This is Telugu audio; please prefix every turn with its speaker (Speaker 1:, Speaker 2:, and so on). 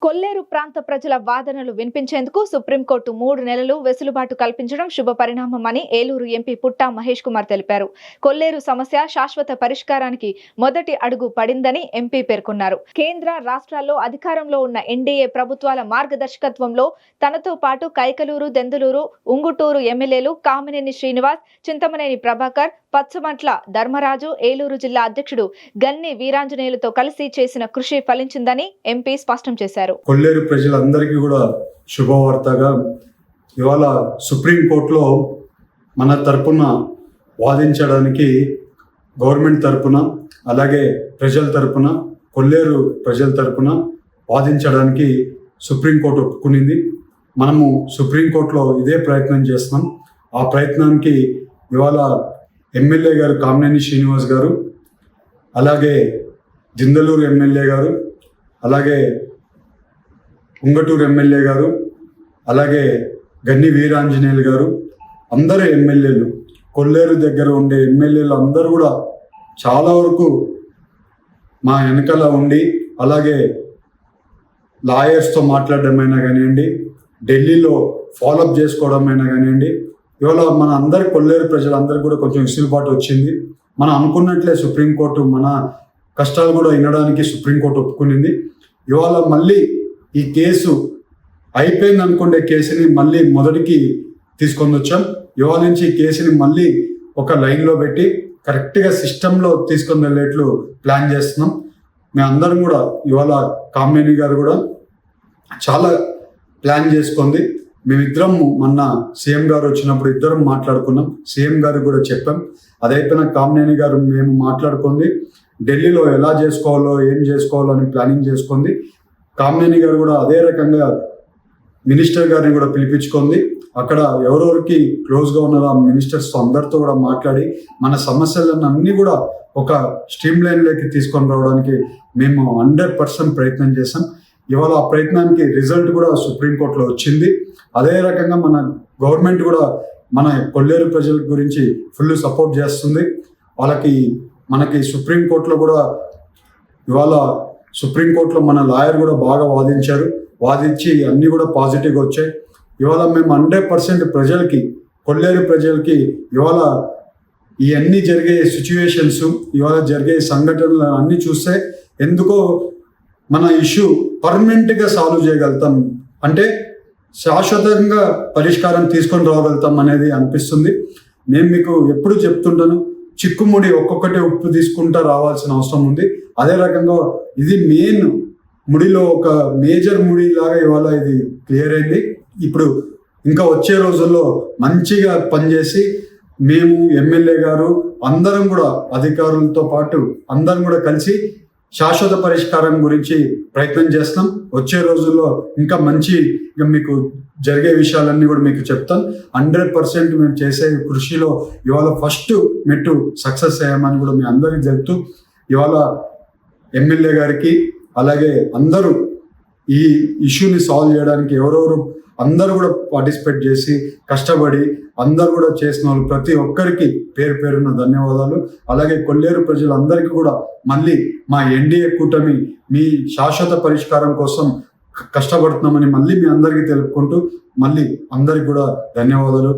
Speaker 1: కొల్లేరు ప్రాంత ప్రజల వాదనలు వినిపించేందుకు సుప్రీంకోర్టు 3 నెలలు వెసులుబాటు కల్పించడం శుభ పరిణామమని ఏలూరు ఎంపీ పుట్టా మహేష్ కుమార్ తెలిపారు. కొల్లేరు సమస్య శాశ్వత పరిష్కారానికి మొదటి అడుగు పడిందని ఎంపీ పేర్కొన్నారు. కేంద్ర రాష్ట్రాల్లో అధికారంలో ఉన్న ఎన్డీఏ ప్రభుత్వాల మార్గదర్శకత్వంలో తనతో పాటు కైకలూరు, దెందులూరు, ఉంగుటూరు ఎమ్మెల్యేలు కామినేని శ్రీనివాస్, చింతమనేని ప్రభాకర్, పచ్చమంట్ల ధర్మరాజు, ఏలూరు జిల్లా అధ్యక్షుడు గన్ని వీరాంజనేయులతో కలిసి చేసిన కృషి ఫలించిందని ఎంపీ స్పష్టం చేశారు.
Speaker 2: కొల్లేరు ప్రజలందరికీ కూడా శుభవార్తగా ఇవాళ సుప్రీంకోర్టులో మన తరపున వాదించడానికి గవర్నమెంట్ తరపున అలాగే ప్రజల తరపున కొల్లేరు ప్రజల తరపున వాదించడానికి సుప్రీంకోర్టు ఒప్పుకునింది. మనము సుప్రీంకోర్టులో ఇదే ప్రయత్నం చేస్తున్నాం. ఆ ప్రయత్నానికి ఇవాళ ఎమ్మెల్యే గారు కామినేని శ్రీనివాస్ గారు, అలాగే దిందలూరు ఎమ్మెల్యే గారు, అలాగే ఉంగటూరు ఎమ్మెల్యే గారు, అలాగే గన్ని వీరాంజనేయులు గారు, అందరు ఎమ్మెల్యేలు, కొల్లేరు దగ్గర ఉండే ఎమ్మెల్యేలు అందరూ కూడా చాలా వరకు మా వెనకాల ఉండి, అలాగే లాయర్స్తో మాట్లాడడమైనా కానివ్వండి, ఢిల్లీలో ఫాలోఅప్ చేసుకోవడమైనా కానివ్వండి, ఇవాళ మన అందరి కొల్లేరు ప్రజలందరికీ కూడా కొంచెం వెసులుబాటు వచ్చింది. మనం అనుకున్నట్లే సుప్రీంకోర్టు మన కష్టాలు కూడా వినడానికి సుప్రీంకోర్టు ఒప్పుకునింది. ఇవాళ మళ్ళీ ఈ కేసు అయిపోయింది అనుకునే కేసుని మళ్ళీ మొదటికి తీసుకొని వచ్చాం. ఇవాళ నుంచి ఈ కేసుని మళ్ళీ ఒక లైన్లో పెట్టి కరెక్ట్గా సిస్టంలో తీసుకొని వెళ్ళేట్లు ప్లాన్ చేస్తున్నాం. మేమందరం కూడా ఇవాళ కామినేని గారు కూడా చాలా ప్లాన్ చేసుకుంది. మేమిద్దరం మొన్న సీఎం గారు వచ్చినప్పుడు ఇద్దరం మాట్లాడుకున్నాం. సీఎం గారికి కూడా చెప్పాం. అదైపోయిన కామినేని గారు మేము మాట్లాడుకుంది ఢిల్లీలో ఎలా చేసుకోవాలో ఏం చేసుకోవాలో అని ప్లానింగ్ చేసుకుంది. కామినేని గారు కూడా అదే రకంగా మినిస్టర్ గారిని కూడా పిలిపించుకుంది. అక్కడ ఎవరెవరికి క్లోజ్గా ఉన్నారో ఆ మినిస్టర్స్ అందరితో కూడా మాట్లాడి మన సమస్యలను అన్నీ కూడా ఒక స్ట్రీమ్ లైన్లోకి తీసుకొని రావడానికి మేము 100% ప్రయత్నం చేశాం. ఇవాళ ఆ ప్రయత్నానికి రిజల్ట్ కూడా సుప్రీంకోర్టులో వచ్చింది. అదే రకంగా మన గవర్నమెంట్ కూడా మన కొల్లేరు ప్రజల గురించి ఫుల్ సపోర్ట్ చేస్తుంది. మనకి సుప్రీంకోర్టులో కూడా ఇవాళ సుప్రీంకోర్టులో మన లాయర్ కూడా బాగా వాదించి అన్నీ కూడా పాజిటివ్గా వచ్చాయి. ఇవాళ మేము 100% ప్రజలకి, కొల్లేరు ప్రజలకి ఇవాళ ఇవన్నీ జరిగే సిచ్యువేషన్స్, ఇవాళ జరిగే సంఘటనలు అన్నీ చూస్తే ఎందుకో మన ఇష్యూ పర్మనెంట్గా సాల్వ్ చేయగలుగుతాం, అంటే శాశ్వతంగా పరిష్కారం తీసుకొని రాగలుగుతాం అనేది అనిపిస్తుంది. నేను మీకు ఎప్పుడు చెప్తుంటాను, చిక్కుముడి ఒక్కొక్కటి ఉప్పు తీసుకుంటా రావాల్సిన అవసరం ఉంది. అదే రకంగా ఇది మెయిన్ ముడిలో ఒక మేజర్ ముడి లాగా ఇవాళ ఇది క్లియర్ అయింది. ఇప్పుడు ఇంకా వచ్చే రోజుల్లో మంచిగా పనిచేసి మేము ఎమ్మెల్యే గారు అందరం కూడా అధికారులతో పాటు అందరం కూడా కలిసి శాశ్వత పరిష్కారం గురించి ప్రయత్నం చేస్తాం. వచ్చే రోజుల్లో ఇంకా మీకు జరిగే విషయాలన్నీ కూడా మీకు చెప్తాను. 100% మేము చేసే కృషిలో ఇవాళ ఫస్ట్ మెట్టు సక్సెస్ అయ్యామని కూడా మీ అందరికీ చెప్తూ, ఇవాళ ఎమ్మెల్యే గారికి అలాగే అందరూ ఈ ఇష్యూని సాల్వ్ చేయడానికి ఎవరెవరు అందరూ కూడా పార్టిసిపేట్ చేసి కష్టపడి అందరూ కూడా చేసిన వాళ్ళు ప్రతి ఒక్కరికి పేరు పేరున్న ధన్యవాదాలు. అలాగే కొల్లేరు ప్రజలందరికీ కూడా మళ్ళీ మా ఎన్డీఏ కూటమి మీ శాశ్వత పరిష్కారం కోసం కష్టపడుతున్నామని మళ్ళీ మీ అందరికీ తెలుపుకుంటూ మళ్ళీ అందరికి కూడా ధన్యవాదాలు.